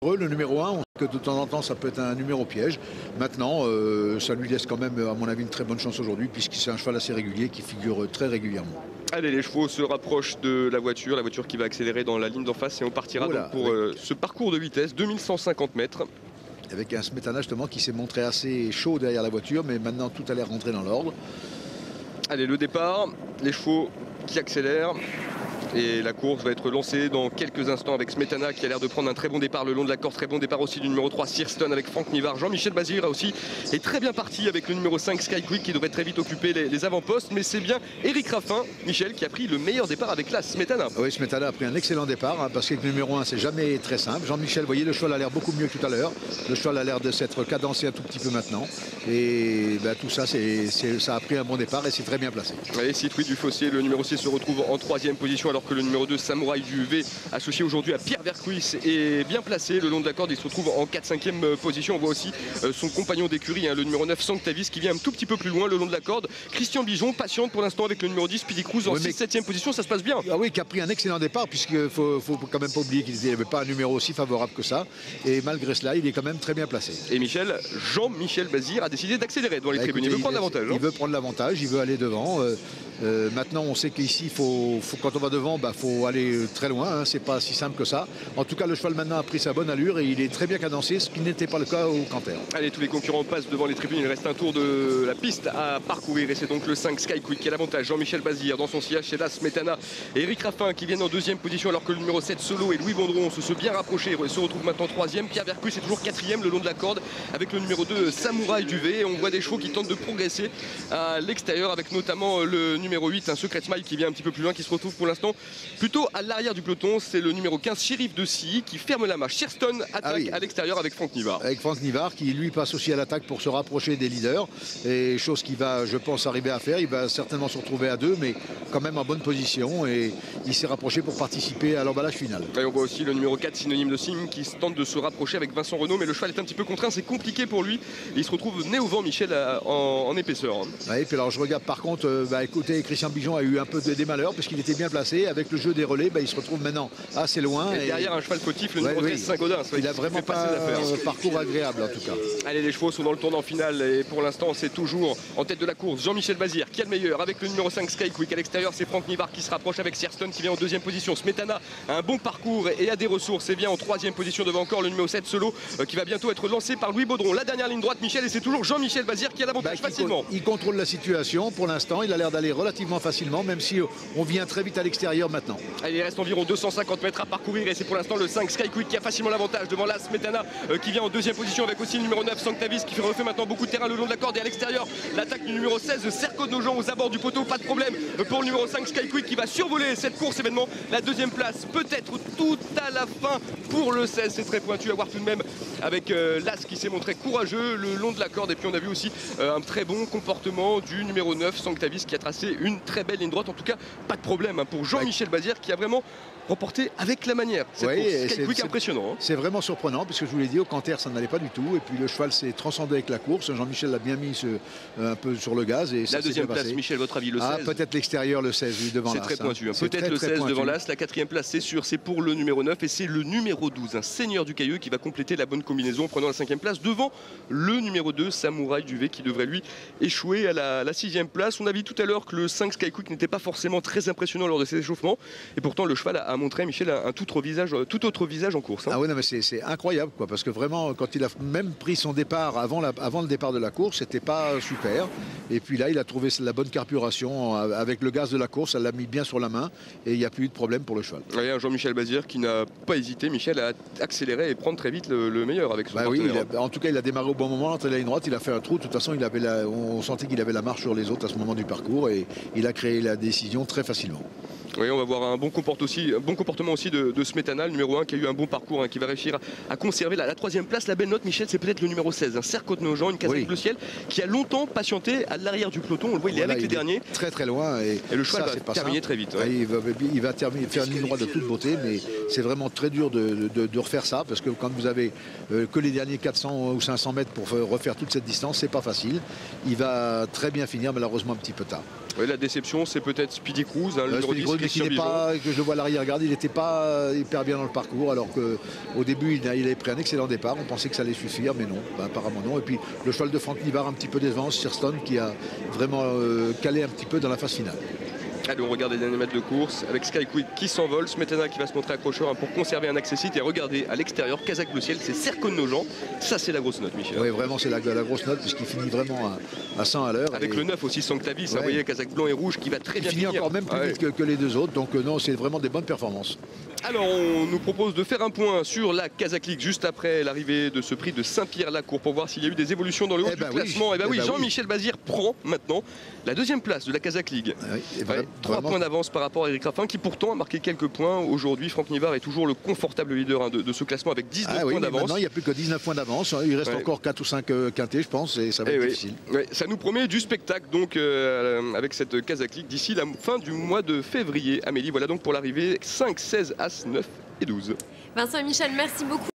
Le numéro 1, on sait que de temps en temps ça peut être un numéro piège. Maintenant, ça lui laisse quand même, à mon avis, une très bonne chance aujourd'hui, puisque c'est un cheval assez régulier qui figure très régulièrement. Allez, les chevaux se rapprochent de la voiture qui va accélérer dans la ligne d'en face et on partira donc pour ce parcours de vitesse, 2150 mètres. Avec un Smetana justement qui s'est montré assez chaud derrière la voiture, mais maintenant tout a l'air rentré dans l'ordre. Allez, le départ, les chevaux qui accélèrent. Et la course va être lancée dans quelques instants avec Smetana qui a l'air de prendre un très bon départ le long de la corde. Très bon départ aussi du numéro 3 Searston avec Franck Nivard. Jean-Michel Bazir aussi est très bien parti avec le numéro 5 Sky Quick qui devrait très vite occuper les avant-postes. Mais c'est bien Eric Raffin, Michel, qui a pris le meilleur départ avec la Smetana. Oui, Smetana a pris un excellent départ parce que le numéro 1 c'est jamais très simple. Jean-Michel, vous voyez, le cheval a l'air beaucoup mieux que tout à l'heure. Le cheval a l'air de s'être cadencé un tout petit peu maintenant. Et tout ça, ça a pris un bon départ et c'est très bien placé. Et Citruit du Fossier, le numéro 6 se retrouve en 3e position alors que le numéro 2 Samouraï du V, associé aujourd'hui à Pierre Vercuis, est bien placé le long de la corde. Il se retrouve en 4-5e position. On voit aussi son compagnon d'écurie, le numéro 9 Sanctavis, qui vient un tout petit peu plus loin le long de la corde. Christian Bijon patiente pour l'instant avec le numéro 10 Speedy Cruz en 6-7e position. Ça se passe bien. Ah oui, qui a pris un excellent départ, puisqu'il faut quand même pas oublier qu'il n'y avait pas un numéro aussi favorable que ça. Et malgré cela, il est quand même très bien placé. Et Jean-Michel Bazir a décidé d'accélérer devant les tribunes. Il veut prendre l'avantage. Il veut prendre l'avantage, il veut aller devant. Maintenant, on sait qu'ici, quand on va devant, faut aller très loin. C'est pas si simple que ça. En tout cas, le cheval maintenant a pris sa bonne allure et il est très bien cadencé, ce qui n'était pas le cas au Canter. Allez, tous les concurrents passent devant les tribunes. Il reste un tour de la piste à parcourir et c'est donc le 5 Sky Quick qui a l'avantage. Jean-Michel Bazir dans son sillage, c'est la Smetana et Eric Raffin qui viennent en 2e position alors que le numéro 7 Solo et Louis Bondron se sont bien rapprochés et se retrouvent maintenant 3e. Pierre Vercuis est toujours 4e le long de la corde avec le numéro 2 Samouraï du V. Et on voit des chevaux qui tentent de progresser à l'extérieur avec notamment le numéro 8, un Secret Smile qui vient un petit peu plus loin, qui se retrouve pour l'instant plutôt à l'arrière du peloton. C'est le numéro 15 Shérif de Silly qui ferme la marche. Shearston attaque à l'extérieur avec Franck Nivard. Avec Franck Nivard qui lui passe aussi à l'attaque pour se rapprocher des leaders. Et chose qu'il va, je pense, arriver à faire. Il va certainement se retrouver à 2, mais quand même en bonne position. Et il s'est rapproché pour participer à l'emballage final. Et on voit aussi le numéro 4 Synonyme de Sim qui tente de se rapprocher avec Vincent Renaud. Mais le cheval est un petit peu contraint. C'est compliqué pour lui. Et il se retrouve nez au vent, Michel, en épaisseur. Et puis alors je regarde par contre, écoutez, Christian Bijon a eu un peu des malheurs puisqu'il était bien placé. Avec le jeu des relais, il se retrouve maintenant assez loin. Et derrière un cheval fautif, le numéro 13 Saint-Gaudens. Il a vraiment pas un parcours agréable en tout cas. Allez, les chevaux sont dans le tournant final et pour l'instant c'est toujours en tête de la course Jean-Michel Bazir qui a le meilleur avec le numéro 5 Sky Quick. À l'extérieur c'est Franck Nivard qui se rapproche avec Searston qui vient en 2e position. Smetana a un bon parcours et a des ressources et vient en 3e position devant encore le numéro 7 Solo qui va bientôt être lancé par Louis Baudron. La dernière ligne droite, Michel, et c'est toujours Jean-Michel Bazir qui a l'avantage facilement. Il contrôle la situation pour l'instant, il a l'air d'aller relativement facilement même si on vient très vite à l'extérieur maintenant. Allez, il reste environ 250 mètres à parcourir et c'est pour l'instant le 5 Sky Quick qui a facilement l'avantage devant la Smetana qui vient en 2e position avec aussi le numéro 9 Sanctavis qui refait maintenant beaucoup de terrain le long de la corde et à l'extérieur l'attaque du numéro 16 Cerco de Nogent aux abords du poteau. Pas de problème pour le numéro 5 Sky Quick qui va survoler cette course événement. La 2e place peut-être tout à la fin pour le 16. C'est très pointu à voir tout de même avec l'As qui s'est montré courageux le long de la corde et puis on a vu aussi un très bon comportement du numéro 9 Sanctavis qui a tracé une très belle ligne droite. En tout cas pas de problème pour Jean-Michel Bazir qui a vraiment remporté avec la manière. C'est impressionnant. C'est vraiment surprenant puisque je vous l'ai dit, au Canter ça n'allait pas du tout et puis le cheval s'est transcendé avec la course. Jean-Michel l'a bien mis un peu sur le gaz. Et la 2e place, Michel, votre avis, le 16 peut-être l'extérieur, le 16, oui, devant l'As. C'est très pointu. Peut-être le 16 devant l'As. La 4e place, c'est sûr, c'est pour le numéro 9 et c'est le numéro 12, un Seigneur du Cailleux qui va compléter la bonne combinaison en prenant la 5e place devant le numéro 2, Samouraï du V qui devrait lui échouer à la 6e place. On a vu tout à l'heure que le 5 Sky Quick n'était pas forcément très impressionnant lors de ses échauffements et pourtant le cheval a montré, Michel, un tout autre visage en course. Ah oui, non, mais c'est incroyable quoi, parce que vraiment quand il a même pris son départ avant le départ de la course, c'était pas super. Et puis là, il a trouvé la bonne carburation avec le gaz de la course, ça l'a mis bien sur la main et il n'y a plus eu de problème pour le cheval. Il y a Jean-Michel Bazir qui n'a pas hésité, Michel, à accélérer et prendre très vite le meilleur avec son partenaire. Oui, en tout cas, il a démarré au bon moment entre la ligne droite, il a fait un trou. De toute façon, on sentait qu'il avait la marche sur les autres à ce moment du parcours et il a créé la décision très facilement. Oui, on va voir un bon comportement aussi de Smetana, le numéro 1 qui a eu un bon parcours, qui va réussir à conserver la 3e place. La belle note, Michel, c'est peut-être le numéro 16, un Cerco de Nogent, une casaque bleu ciel, qui a longtemps patienté à l'arrière du peloton. On le voit, il est avec les derniers. Très très loin. Et le cheval va terminer très vite. Ouais. Il va faire une ligne droite de toute beauté, mais c'est vraiment très dur de refaire ça, parce que quand vous avez que les derniers 400 ou 500 mètres pour refaire toute cette distance, c'est pas facile. Il va très bien finir, malheureusement un petit peu tard. Ouais, la déception, c'est peut-être Speedy Cruz, hein, le numéro 10, Christian mais Bijon. que je vois l'arrière, regarde, il n'était pas hyper bien dans le parcours, alors qu'au début, il avait pris un excellent départ. On pensait que ça allait suffire, mais non, apparemment non. Et puis le cheval de Franck Nivard un petit peu décevant, Shearstone, qui a vraiment calé un petit peu dans la phase finale. Allez, on regarde les derniers mètres de course avec Sky Quick qui s'envole, Smetana qui va se montrer accrocheur pour conserver un accessite. Et regardez à l'extérieur, Kazakh Bleu Ciel, c'est Cerco de Nogent. Ça, c'est la grosse note, Michel. Oui, vraiment, c'est la grosse note puisqu'il finit vraiment à 100 à l'heure. Avec le 9 aussi, Sanctavis, vous voyez, Kazakh blanc et rouge qui va très bien finir. Il finit encore même plus vite que les deux autres. Donc non, c'est vraiment des bonnes performances. Alors, on nous propose de faire un point sur la Kazakh League juste après l'arrivée de ce prix de Saint-Pierre-la-Cour pour voir s'il y a eu des évolutions dans le haut du classement. Oui, Jean-Michel Bazir prend maintenant la deuxième place de la Kazakh League. 3 points d'avance par rapport à Eric Raffin qui pourtant a marqué quelques points. Aujourd'hui, Franck Nivard est toujours le confortable leader de ce classement avec 19 points d'avance. Maintenant, il n'y a plus que 19 points d'avance. Il reste encore 4 ou 5 quintés, je pense, et ça va être difficile. Ça nous promet du spectacle donc avec cette Kazakh League d'ici la fin du mois de février. Amélie, voilà donc pour l'arrivée 5, 16, As, 9 et 12. Vincent et Michel, merci beaucoup.